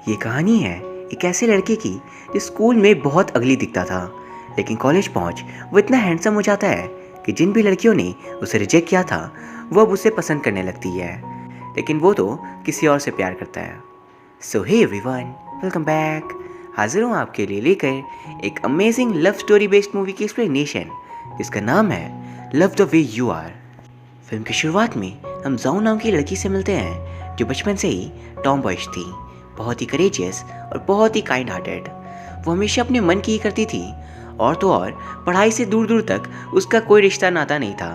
ये कहानी है एक ऐसे लड़के की जो स्कूल में बहुत अगली दिखता था, लेकिन कॉलेज पहुंच वो इतना हैंडसम हो जाता है कि जिन भी लड़कियों ने उसे रिजेक्ट किया था वो अब उसे पसंद करने लगती है, लेकिन वो तो किसी और से प्यार करता है। So hey everyone, welcome back. हाजिर हूँ आपके लिए लेकर एक amazing love story based movie की एक्सप्लेनेशन जिसका नाम है love the way you are. Film की शुरुआत में हम जाओ नाम की लड़की से मिलते हैं जो बचपन से ही टॉम बॉयज थी, बहुत ही करेजियस और बहुत ही काइंड हार्टेड। वो हमेशा अपने मन की ही करती थी और तो और पढ़ाई से दूर दूर तक उसका कोई रिश्ता नाता नहीं था।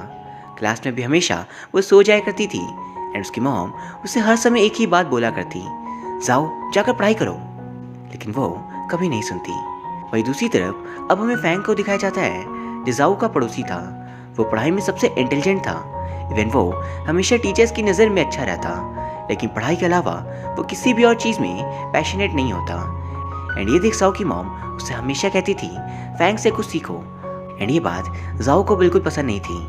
क्लास में भी हमेशा वो सो जाया करती थी एंड उसकी मॉम उसे हर समय एक ही बात बोला करती, जाओ जाकर पढ़ाई करो, लेकिन वो कभी नहीं सुनती। वही दूसरी तरफ अब हमें फैंग को दिखाया जाता है जो जाओ का पड़ोसी था। वो पढ़ाई में सबसे इंटेलिजेंट था, इवन वो हमेशा टीचर्स की नज़र में अच्छा रहता, लेकिन पढ़ाई के अलावा वो किसी भी और चीज़ में पैशनेट नहीं होता। एंड ये देख जाओ की मॉम उससे हमेशा कहती थी फैंग से कुछ सीखो, एंड ये बात जाओ को बिल्कुल पसंद नहीं थी।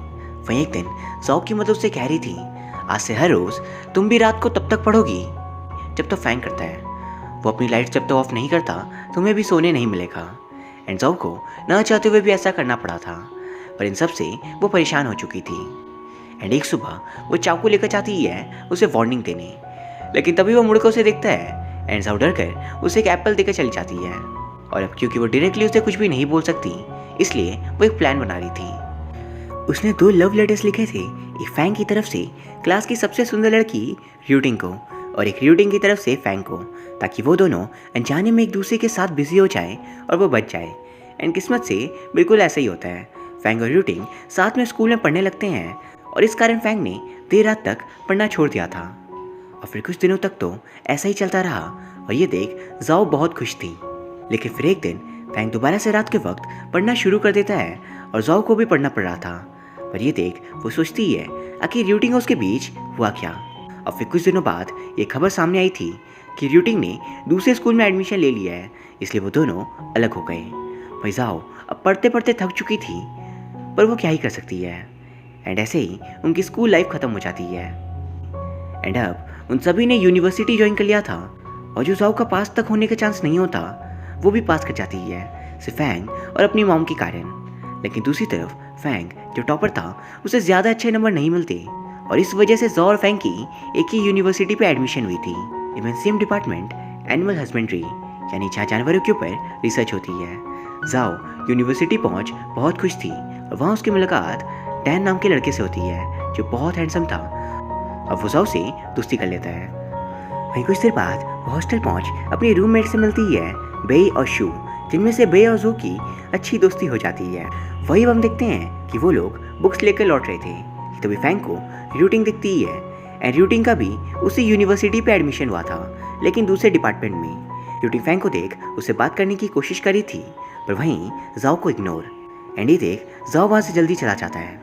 वहीं एक दिन जाओ की मदर उससे कह रही थी, आज से हर रोज़ तुम भी रात को तब तक पढ़ोगी जब तक फैंग करता है। वो अपनी लाइट जब तक ऑफ नहीं करता तुम्हें भी सोने नहीं मिलेगा। एंड जाओ को ना चाहते हुए भी ऐसा करना पड़ा था, पर इन सब से वो परेशान हो चुकी थी। एंड एक सुबह वो चाकू लेकर चाहती है उसे वार्निंग देने, लेकिन तभी वो मुड़कर उसे देखता है एंड जाओ डर कर उसे एक एप्पल देकर चली जाती है। और अब क्योंकि वो डायरेक्टली उसे कुछ भी नहीं बोल सकती, इसलिए वो एक प्लान बना रही थी। उसने 2 लव लेटर्स लिखे थे, एक फैंग की तरफ से क्लास की सबसे सुंदर लड़की र्यूटिंग को और एक र्यूटिंग की तरफ से फैंग को, ताकि वो दोनों अनजाने में एक दूसरे के साथ बिजी हो जाए और वो बच जाए। एंड किस्मत से बिल्कुल ऐसा ही होता है। फैंग और र्यूटिंग साथ में स्कूल में पढ़ने लगते हैं और इस कारण फैंग ने देर रात तक पढ़ना छोड़ दिया था। और फिर कुछ दिनों तक तो ऐसा ही चलता रहा और ये देख जाओ बहुत खुश थी। लेकिन फिर एक दिन फैंग दोबारा से रात के वक्त पढ़ना शुरू कर देता है और जाओ को भी पढ़ना पड़ रहा था, पर ये देख वो सोचती है आखिर र्यूटिंग और उसके बीच हुआ क्या। और फिर कुछ दिनों बाद ये खबर सामने आई थी कि र्यूटिंग ने दूसरे स्कूल में एडमिशन ले लिया है, इसलिए वो दोनों अलग हो गए। भाई जाओ अब पढ़ते पढ़ते थक चुकी थी, पर वो क्या ही कर सकती है। एंड ऐसे ही उनकी स्कूल लाइफ ख़त्म हो जाती है। एंड अब उन सभी ने यूनिवर्सिटी ज्वाइन कर लिया था और जो जाओ का पास तक होने का चांस नहीं होता वो भी पास कर जाती है, सिर्फ फैंग और अपनी मॉम के कारण। लेकिन दूसरी तरफ फैंग जो टॉपर था उसे ज़्यादा अच्छे नंबर नहीं मिलते और इस वजह से जाओ और फैंग की एक ही यूनिवर्सिटी पे एडमिशन हुई थी, even same department animal husbandry, यानी जहाँ जानवरों के ऊपर रिसर्च होती है। जाओ यूनिवर्सिटी पहुँच बहुत खुश थी और वहाँ उसकी मुलाकात डैन नाम के लड़के से होती है जो बहुत हैंडसम था। अब वो जाओ से दोस्ती कर लेता है। वहीं कुछ देर बाद वो हॉस्टल पहुँच अपनी रूममेट से मिलती है बे और शू, जिनमें से बे और जू की अच्छी दोस्ती हो जाती है। वही हम देखते हैं कि वो लोग बुक्स लेकर लौट रहे थे, तभी फैंग को र्यूटिंग दिखती है एंड र्यूटिंग का भी उसी यूनिवर्सिटी पे एडमिशन हुआ था, लेकिन दूसरे डिपार्टमेंट में। र्यूटिंग फैंग को देख उससे बात करने की कोशिश करी थी, पर वहीं जाओ को इग्नोर। एंड ये देख जाओ वहाँ से जल्दी चला जाता है।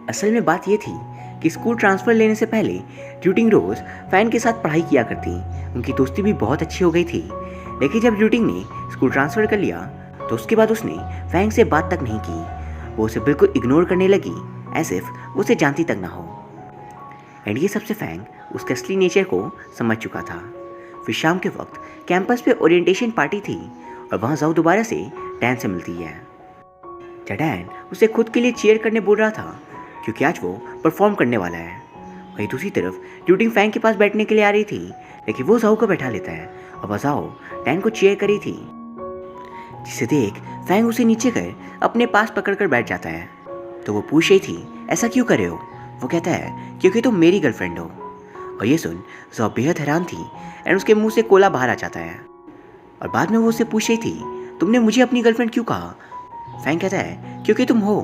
असल में बात ये थी कि स्कूल ट्रांसफ़र लेने से पहले र्यूटिंग रोज़ फैंग के साथ पढ़ाई किया करती, उनकी दोस्ती भी बहुत अच्छी हो गई थी। लेकिन जब र्यूटिंग ने स्कूल ट्रांसफ़र कर लिया तो उसके बाद उसने फैंग से बात तक नहीं की, वो उसे बिल्कुल इग्नोर करने लगी एज इफ वो उसे जानती तक ना हो। एंड ये सबसे फैंग उसके असली नेचर को समझ चुका था। फिर शाम के वक्त कैंपस पे ओरिएंटेशन पार्टी थी और वहाँ जाओ दोबारा से डैन से मिलती है। डैन उसे खुद के लिए चीयर करने बोल रहा था क्योंकि आज वो परफॉर्म करने वाला है। वहीं दूसरी तरफ र्यूटिंग फैंग के पास बैठने के लिए आ रही थी, लेकिन वो जाओ को बैठा लेता है और वह जाओ डैन को चीयर करी थी, जिसे देख फैंग उसे नीचे कर अपने पास पकड़कर बैठ जाता है। तो वो पूछ रही थी ऐसा क्यों कर रहे हो। वो कहता है क्योंकि तुम मेरी गर्लफ्रेंड हो। और ये सुन जाओ बेहद हैरान थी एंड उसके मुंह से कोला बाहर आ जाता है। और बाद में वो उससे पूछ रही थी तुमने मुझे अपनी गर्लफ्रेंड क्यों कहा। फैंग कहता है क्योंकि तुम हो।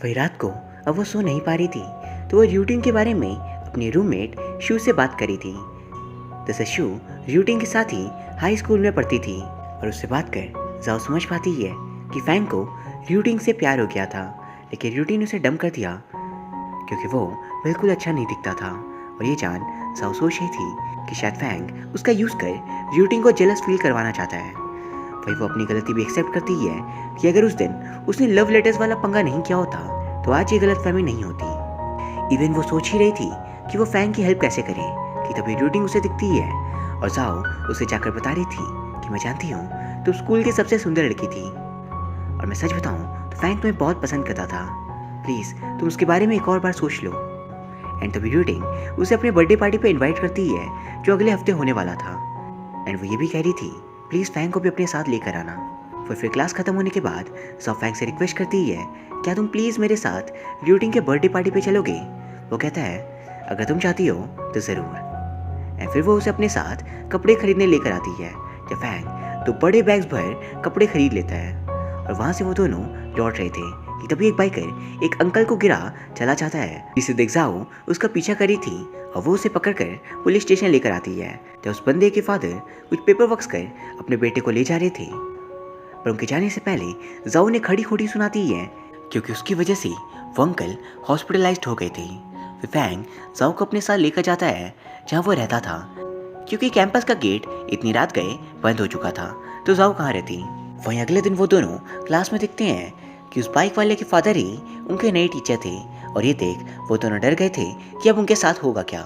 वही रात को अब वो सो नहीं पा रही थी, तो वो र्यूटिंग के बारे में अपनी रूममेट शू से बात करी थी। जैसे शू र्यूटिंग के साथ ही हाई स्कूल में पढ़ती थी और उससे बात कर जाओ समझ पाती है कि फैंग को र्यूटिंग से प्यार हो गया था, लेकिन र्यूटिंग ने उसे डम कर दिया क्योंकि वो बिल्कुल अच्छा नहीं दिखता था। और ये जान जाओ सोच रही थी कि शायद फैंग उसका यूज़ कर र्यूटिंग को जेलस फील करवाना चाहता है। वही वो अपनी गलती भी एक्सेप्ट करती है कि अगर उस दिन उसने लव लेटर्स वाला पंगा नहीं किया होता तो आज ये गलतफहमी नहीं होती। इवन वो सोच ही रही थी कि वो फैंग की हेल्प कैसे करे कि तभी र्यूटिंग उसे दिखती है और जाओ उसे जाकर बता रही थी कि मैं जानती हूँ तुम स्कूल की सबसे सुंदर लड़की थी, और मैं सच बताऊँ तो फैंग तुम्हें बहुत पसंद करता था। प्लीज़ तुम उसके बारे में एक और बार सोच लो। एंड तभी र्यूटिंग उसे अपने बर्थडे पार्टी पे इनवाइट करती है जो अगले हफ्ते होने वाला था। एंड वो ये भी कह रही थी प्लीज़ फैंग को भी अपने साथ लेकर आना। फिर क्लास खत्म होने के बाद सब फैंग से रिक्वेस्ट करती है क्या तुम प्लीज़ मेरे साथ र्यूटिंग के बर्थडे पार्टी पे चलोगे। वो कहता है अगर तुम चाहती हो तो ज़रूर। एंड फिर वो उसे अपने साथ कपड़े खरीदने लेकर आती है। जब फैंग तो बड़े बैग्स भर कपड़े खरीद लेता है और वहाँ से वो दोनों लौट रहे थे कि तभी एक बाइकर एक अंकल को गिरा चला जाता है, जिसे देख जाओ उसका पीछा करी थी और वो उसे पकड़कर पुलिस स्टेशन लेकर आती है। जब उस बंदे के फादर कुछ पेपर वर्क्स कर अपने बेटे को ले जा रहे थे, पर उनके जाने से पहले जाओ ने खड़ी खोटी सुनाती है क्योंकि उसकी वजह से वो अंकल हॉस्पिटलाइज्ड हो गए थे। फिर फैंग जाओ को अपने साथ लेकर जाता है जहाँ वो रहता था, क्योंकि कैंपस का गेट इतनी रात गए बंद हो चुका था तो जाओ कहाँ रहती। वहीं अगले दिन वो दोनों क्लास में दिखते हैं कि उस बाइक वाले के फादर ही उनके नए टीचर थे, और ये देख वो दोनों डर गए थे कि अब उनके साथ होगा क्या।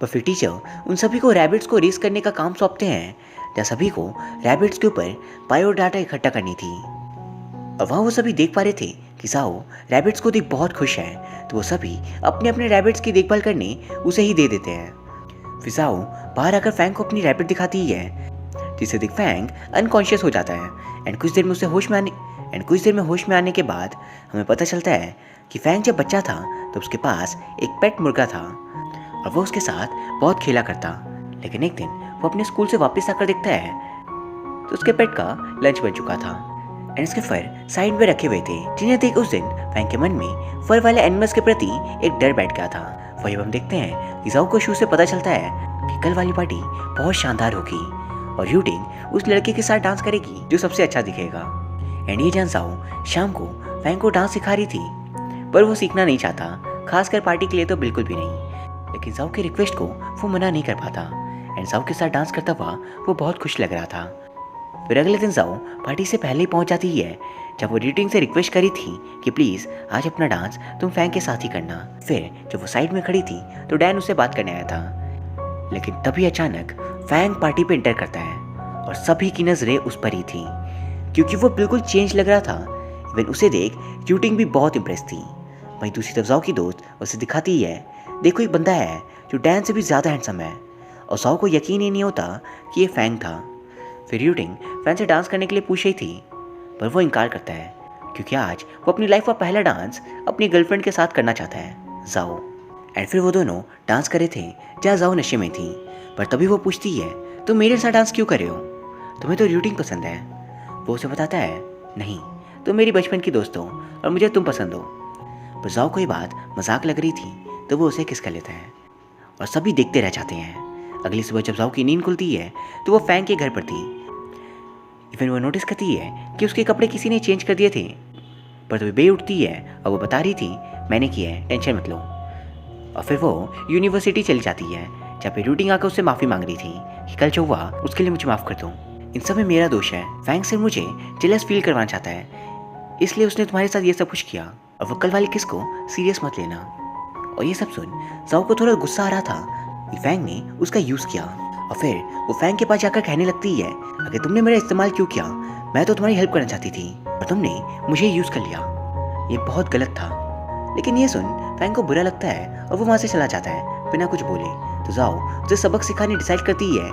पर फिर टीचर उन सभी को रैबिट्स को रेस करने का काम सौंपते हैं जहाँ सभी को रैबिट्स के ऊपर बायोडाटा इकट्ठा करनी थी। और वहाँ वो सभी देख पा रहे थे कि जाओ रैबिट्स को देख बहुत खुश है, तो वो सभी अपने अपने रैबिट्स की देखभाल करने उसे ही दे देते हैं। फिर जाओ बाहर आकर फैंग को अपनी रैबिट दिखाती है, जिसे देख फैंग अनकॉन्शियस हो जाता है। एंड कुछ देर में होश में आने के बाद हमें पता चलता है कि फैंग जब बच्चा था तो उसके पास एक पेट मुर्गा था और वो उसके साथ बहुत खेला करता। लेकिन एक दिन वो अपने स्कूल से वापस आकर देखता है तो उसके पेट का लंच बन चुका था एंड उसके फर साइड में रखे हुए थे, जिन्हें देख उस दिन फैंग के मन में फर वाले एनिमल्स के प्रति एक डर बैठ गया था। वही हम देखते हैं कि जाओ को शू से पता चलता है कि कल वाली पार्टी बहुत शानदार होगी और र्यूटिंग उस लड़के के साथ डांस करेगी जो सबसे अच्छा दिखेगा। एंड ये जान जाओ शाम को फैंग को डांस सिखा रही थी, पर वो सीखना नहीं चाहता, खासकर पार्टी के लिए तो बिल्कुल भी नहीं। लेकिन जाओ के रिक्वेस्ट को वो मना नहीं कर पाता एंड जाओ के साथ डांस करता हुआ वो बहुत खुश लग रहा था। फिर अगले दिन जाओ पार्टी से पहले ही पहुंच जाती है जब वो र्यूटिंग से रिक्वेस्ट करी थी कि प्लीज़ आज अपना डांस तुम फैंग के साथ ही करना। फिर जब वो साइड में खड़ी थी तो डैन उससे बात करने आया था, लेकिन तभी अचानक फैंग पार्टी पे एंटर करता है और सभी की नज़रें उस पर ही थी क्योंकि वो बिल्कुल चेंज लग रहा था। इवन उसे देख र्यूटिंग भी बहुत इम्प्रेस थी। वहीं दूसरी तरफ जाओ की दोस्त उसे दिखाती है देखो एक बंदा है जो डैन से भी ज़्यादा हैंडसम है, और जाओ को यकीन ही नहीं होता कि ये फैंग था। फिर र्यूटिंग फैंग से डांस करने के लिए पूछ रही थी, पर वो इनकार करता है क्योंकि आज वो अपनी लाइफ का पहला डांस अपनी गर्लफ्रेंड के साथ करना चाहता है जाओ। एंड फिर वो दोनों डांस कर रहे थे जहाँ जाओ नशे में थी, पर तभी वो पूछती है तुम मेरे साथ डांस क्यों कर रहे हो, तुम्हें तो र्यूटिंग पसंद है। वो उसे बताता है नहीं, तुम मेरी बचपन की दोस्त हो और मुझे तुम पसंद हो। पर जाओ को ये बात मजाक लग रही थी तो वो उसे किस कर लेता है और सभी देखते रह जाते हैं। अगली सुबह जब जाओ की नींद खुलती है तो वो फैंग के घर पर थी। इवन वो नोटिस करती है कि उसके कपड़े किसी ने चेंज कर दिए थे, पर तभी बे उठती है और वो बता रही थी मैंने किया है, टेंशन मत लो। और फिर वो यूनिवर्सिटी चली जाती है जहाँ पे र्यूटिंग आकर उससे माफ़ी मांग रही थी कि कल जो हुआ उसके लिए मुझे माफ़ कर दो, इन सब में मेरा दोष है। फैंग से मुझे जेलस फील करवाना चाहता है, इसलिए उसने तुम्हारे साथ ये सब कुछ किया, और वो कल वाली किस को सीरियस मत लेना। और ये सब सुन जाओ को थोड़ा गुस्सा आ रहा था कि फैंग ने उसका यूज़ किया, और फिर वो फैंग के पास जाकर कहने लगती है अगर तुमने मेरा इस्तेमाल क्यों किया, मैं तो तुम्हारी हेल्प करना चाहती थी और तुमने मुझे यूज़ कर लिया, ये बहुत गलत था। लेकिन ये सुन फैंग को बुरा लगता है और वो वहाँ से चला जाता है बिना कुछ बोले। तो जाओ उसे सबक सिखाने डिसाइड करती है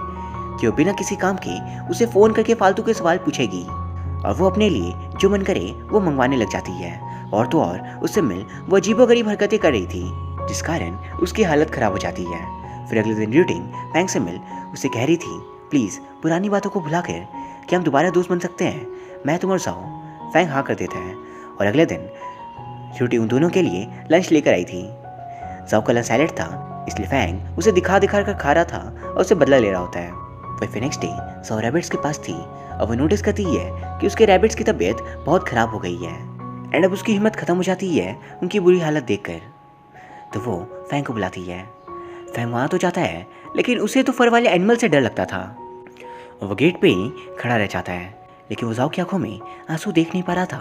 कि वो बिना किसी काम के उसे फ़ोन करके फालतू के सवाल पूछेगी, और वो अपने लिए जो मन करे वो मंगवाने लग जाती है। और तो और उससे मिल वो अजीबोगरीब हरकतें कर रही थी जिस कारण उसकी हालत ख़राब हो जाती है। फिर अगले दिन र्यूटिंग फैंग से मिल उसे कह रही थी प्लीज़ पुरानी बातों को भुलाकर कि हम दोबारा दोस्त बन सकते हैं, मैं तुम और जाओ। फैंग हाँ कर देता है और अगले दिन र्यूटिंग उन दोनों के लिए लंच लेकर आई थी। जाओ का लंच सैलेड था, इसलिए फैंग उसे दिखा कर खा रहा था और उसे बदला ले रहा होता है। फिर नेक्स्ट डे जाओ रैबिट्स के पास थी और वो नोटिस करती है कि उसके रैबिट्स की तबीयत बहुत ख़राब हो गई है एंड अब उसकी हिम्मत ख़त्म हो जाती है उनकी बुरी हालत देखकर। तो वो फैंग को बुलाती है। फैंग वहाँ तो जाता है लेकिन उसे तो फर वाले एनिमल से डर लगता था और वो गेट पे ही खड़ा रह जाता है, लेकिन वो जाओ की आंखों में आंसू देख नहीं पा रहा था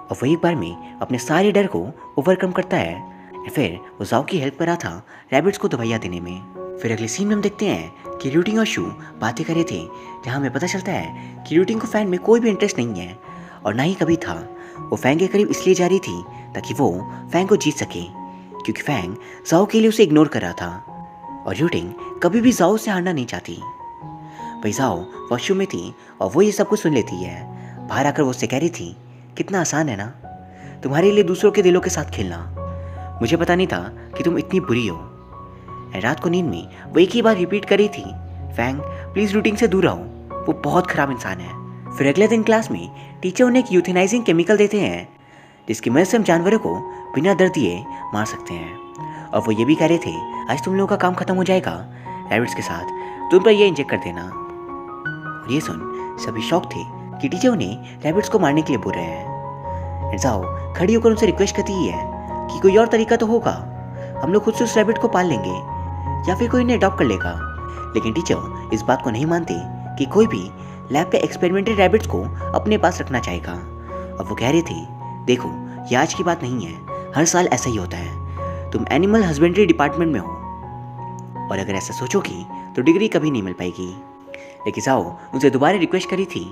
और वो एक बार में अपने सारे डर को ओवरकम करता है। फिर वो जाओ की हेल्प कर रहा था रैबिट्स को दवाइयाँ देने में। फिर अगले सीन में हम देखते हैं कि र्यूटिंग और शू बातें कर रहे थे, जहाँ हमें पता चलता है कि र्यूटिंग को फैंग में कोई भी इंटरेस्ट नहीं है और ना ही कभी था। वो फैंग के करीब इसलिए जा रही थी ताकि वो फैंग को जीत सके, क्योंकि फैंग जाओ के लिए उसे इग्नोर कर रहा था और र्यूटिंग कभी भी जाओ से हारना नहीं चाहती। भाई जाओ वॉशरूम में थी और वो ये सब कुछ सुन लेती है। बाहर आकर वो उससे कह रही थी, कितना आसान है ना तुम्हारे लिए दूसरों के दिलों के साथ खेलना। मुझे पता नहीं था कि तुम इतनी बुरी हो। रात को नींद में वो एक ही बार रिपीट कर रही थी, फैंग प्लीज र्यूटिंग से दूर रहो, वो बहुत खराब इंसान है। फिर अगले दिन क्लास में टीचर उन्हें एक यूथेनाइजिंग केमिकल देते हैं, जिसकी मदद से हम जानवरों को बिना दर्द दिए मार सकते हैं। और वो ये भी कह रहे थे, आज तुम लोगों का काम खत्म हो जाएगा, रैबिट्स के साथ तुम पर ये इंजेक्ट कर देना। और ये सुन सभी शौक थे कि टीचर उन्हें रैबिट्स को मारने के लिए बोल रहे हैं। जाओ खड़ी होकर उनसे रिक्वेस्ट करती है कि कोई और तरीका तो होगा, हम लोग खुद से उस रैबिट को पाल लेंगे या फिर कोई इन्हें अडॉप्ट कर लेगा। लेकिन टीचर इस बात को नहीं मानते कि कोई भी लैब के एक्सपेरिमेंटल रैबिट्स को अपने पास रखना चाहेगा। अब वो कह रहे थे, देखो ये आज की बात नहीं है, हर साल ऐसा ही होता है, तुम एनिमल हस्बेंड्री डिपार्टमेंट में हो और अगर ऐसा सोचोगी तो डिग्री कभी नहीं मिल पाएगी। लेकिन जाओ उनसे दोबारा रिक्वेस्ट करी थी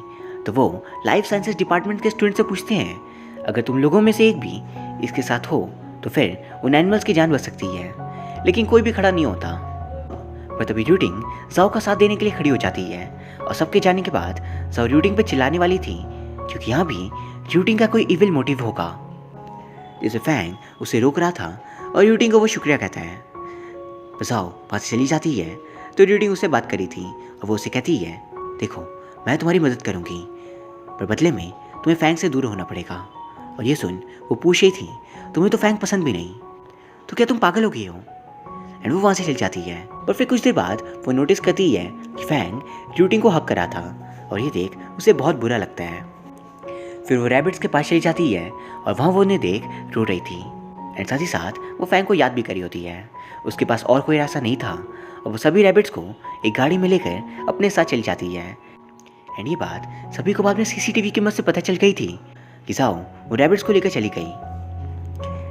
तो वो लाइफ साइंसेस डिपार्टमेंट के स्टूडेंट से पूछते हैं, अगर तुम लोगों में से एक भी इसके साथ हो तो फिर उन एनिमल्स की जान बच सकती है। लेकिन कोई भी खड़ा नहीं होता। पर तभी र्यूटिंग जाओ का साथ देने के लिए खड़ी हो जाती है और सबके जाने के बाद जाओ र्यूटिंग पे चिल्लाने वाली थी, क्योंकि यहाँ भी र्यूटिंग का कोई इविल मोटिव होगा। जिसे फैंग उसे रोक रहा था और र्यूटिंग को वो शुक्रिया कहता है। जाओ बात चली जाती है तो र्यूटिंग उससे बात करी थी और वो उसे कहती है, देखो मैं तुम्हारी मदद करूँगी पर बदले में तुम्हें फैंग से दूर होना पड़ेगा। और ये सुन वो पूछ रही थी, तुम्हें तो फैंग पसंद भी नहीं, तो क्या तुम पागल हो गई हो? एंड वो वहाँ से चल जाती है। पर फिर कुछ देर बाद वो नोटिस करती है कि फैंग र्यूटिंग को हक करा था और ये देख उसे बहुत बुरा लगता है। फिर वो रैबिट्स के पास चली जाती है और वहाँ वो उन्हें देख रो रही थी एंड साथ ही साथ वो फैंग को याद भी करी होती है। उसके पास और कोई रास्ता नहीं था और वो सभी रैबिट्स को एक गाड़ी में लेकर अपने साथ चली जाती है। एंड ये बात सभी को बाद में सीसीटीवी की मदद से पता चल गई थी कि जाओ वो रैबिट्स को लेकर चली गई।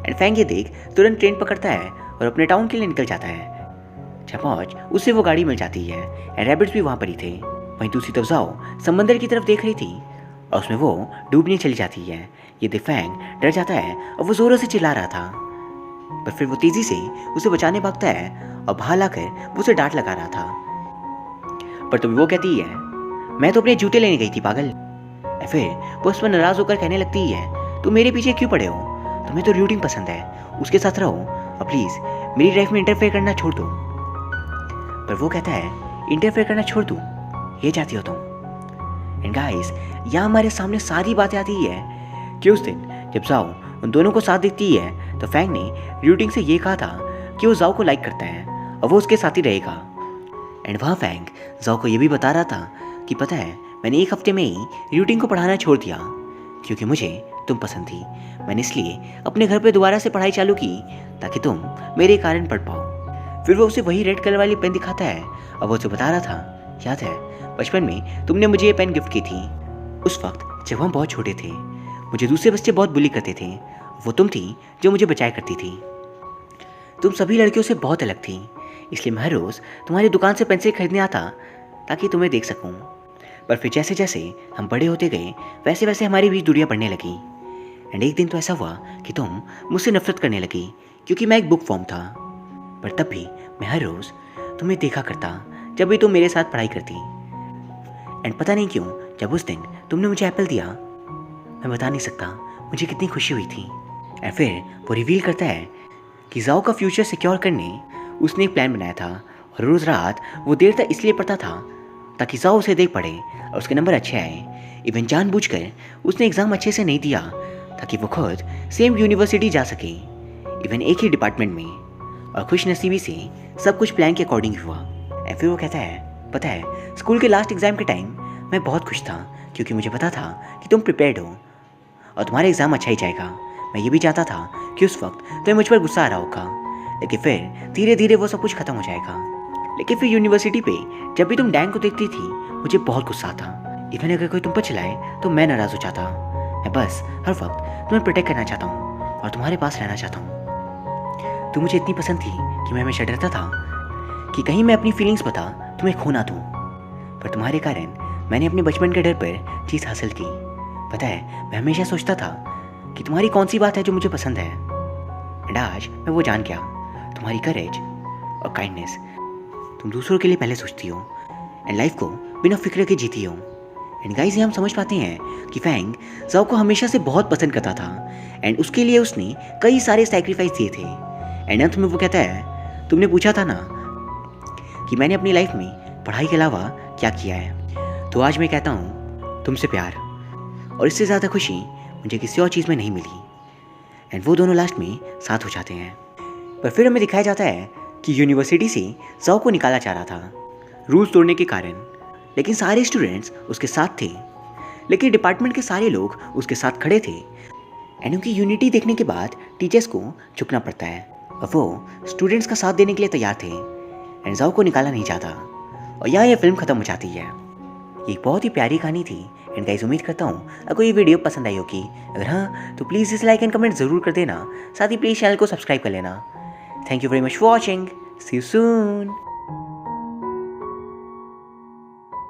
एंड फैंग ये देख तुरंत ट्रेन पकड़ता है और अपने टाउन के लिए निकल जाता है। जब पहुंच उससे वो गाड़ी मिल जाती है एंड रैबिट्स भी वहाँ पर ही थे। वहीं दूसरी तरफ जाओ समंदर की तरफ देख रही थी और उसमें वो डूबने चली जाती है। ये देख फैंग डर जाता है और वो जोरों से चिल्ला रहा था, पर फिर वो तेजी से उसे बचाने भागता है और बाहर लाकर वो उसे डांट लगा रहा था। पर तभी वो कहती है, मैं तो अपने जूते लेने गई थी पागल। फिर वो उस पर नाराज होकर कहने लगती है, तुम मेरे पीछे क्यों पड़े हो, तुम्हें तो र्यूटिंग पसंद है, उसके साथ रहो और प्लीज मेरी लाइफ में इंटरफेयर करना छोड़ दो। पर वो कहता है, इंटरफेयर करना छोड़ दूं, ये चाहती हो तुम? एंड गाइस यहाँ हमारे सामने सारी बातें आती है कि उस दिन जब जाओ उन दोनों को साथ देखती है तो फैंग ने र्यूटिंग से ये कहा था कि वो जाओ को लाइक करता है और वो उसके साथ ही रहेगा। एंड वहाँ फैंग जाओ को ये भी बता रहा था कि पता है मैंने एक हफ्ते में ही र्यूटिंग को पढ़ाना छोड़ दिया क्योंकि मुझे तुम पसंद थी। मैंने इसलिए अपने घर पे दोबारा से पढ़ाई चालू की ताकि तुम मेरे कारण पढ़ पाओ। फिर वो उसे वही रेड कलर वाली पेन दिखाता है और वो उसे बता रहा था, याद है बचपन में तुमने मुझे ये पेन गिफ्ट की थी, उस वक्त जब हम बहुत छोटे थे। मुझे दूसरे बच्चे बहुत बुली करते थे, वो तुम थी जो मुझे बचाया करती थी। तुम सभी लड़कियों से बहुत अलग थी, इसलिए मैं हर रोज़ तुम्हारी दुकान से पेंसिल खरीदने आता ताकि तुम्हें देख सकूं। पर फिर जैसे जैसे हम बड़े होते गए वैसे वैसे हमारी बीच दूरियां बढ़ने लगी। एंड एक दिन तो ऐसा हुआ कि तुम मुझसे नफरत करने लगी क्योंकि मैं एक बुक फॉर्म था। पर तब भी मैं हर रोज़ तुम्हें देखा करता जब भी तुम मेरे साथ पढ़ाई करती। एंड पता नहीं क्यों जब उस दिन तुमने मुझे एप्पल दिया, मैं बता नहीं सकता मुझे कितनी खुशी हुई थी। एंड फिर वो रिवील करता है कि जाओ का फ्यूचर सिक्योर करने उसने एक प्लान बनाया था और रोज़ रात वो देर तक इसलिए पढ़ता था ताकि जाओ उसे देख पढ़े और उसके नंबर अच्छे आए। इवन जानबूझकर उसने एग्ज़ाम अच्छे से नहीं दिया ताकि वो खुद सेम यूनिवर्सिटी जा सके, इवन एक ही डिपार्टमेंट में। और खुशनसीबी से सब कुछ प्लान के अकॉर्डिंग हुआ। और फिर वो कहता है, पता है स्कूल के लास्ट एग्ज़ाम के टाइम मैं बहुत खुश था क्योंकि मुझे पता था कि तुम प्रिपेयर्ड हो और तुम्हारा एग्ज़ाम अच्छा ही जाएगा। मैं ये भी चाहता था कि उस वक्त तुम्हें मुझ पर गुस्सा आ रहा होगा, लेकिन फिर धीरे धीरे वो सब कुछ खत्म हो जाएगा। लेकिन फिर यूनिवर्सिटी पे जब भी तुम डैंग को देखती थी मुझे बहुत गुस्सा आता। इवन अगर कोई तुम पर चिल्लाए तो मैं नाराज़ हो जाता। मैं बस हर वक्त तुम्हें प्रोटेक्ट करना चाहता हूँ और तुम्हारे पास रहना चाहता हूँ। तुम मुझे इतनी पसंद थी कि मैं हमेशा डरता था कि कहीं मैं अपनी फीलिंग्स बता तुम्हें खो ना दूँ, पर तुम्हारे कारण मैंने अपने बचपन के डर पर जीत हासिल की। पता है, मैं हमेशा सोचता था कि तुम्हारी कौन सी बात है जो मुझे पसंद है, एंड आज मैं वो जान गया, तुम्हारी करेज और काइंडनेस। तुम दूसरों के लिए पहले सोचती हो एंड लाइफ को बिना फिक्र के जीती हो। एंड गाइस, ये हम समझ पाते हैं कि फैंग जाओ को हमेशा से बहुत पसंद करता था एंड उसके लिए उसने कई सारे सैक्रिफाइस दिए थे। एंड अंत में वो कहता है, तुमने पूछा था ना कि मैंने अपनी लाइफ में पढ़ाई के अलावा क्या किया है, तो आज मैं कहता हूँ तुमसे प्यार, और इससे ज़्यादा खुशी मुझे किसी और चीज़ में नहीं मिली। एंड वो दोनों लास्ट में साथ हो जाते हैं। पर फिर हमें दिखाया जाता है कि यूनिवर्सिटी से जाओ को निकाला जा रहा था रूल्स तोड़ने के कारण, लेकिन सारे स्टूडेंट्स उसके साथ थे, लेकिन डिपार्टमेंट के सारे लोग उसके साथ खड़े थे। एंड उनकी यूनिटी देखने के बाद टीचर्स को झुकना पड़ता है और वो स्टूडेंट्स का साथ देने के लिए तैयार थे एंड जाओ को निकाला नहीं जाता। और यहाँ ये फिल्म ख़त्म हो जाती है। ये एक बहुत ही प्यारी कहानी थी एंड गाइस, उम्मीद करता हूँ आपको ये वीडियो पसंद आई होगी। अगर हाँ तो प्लीज़ इस लाइक एंड कमेंट ज़रूर कर देना, साथ ही प्लीज़ चैनल को सब्सक्राइब कर लेना। Thank you very much for watching, see you soon.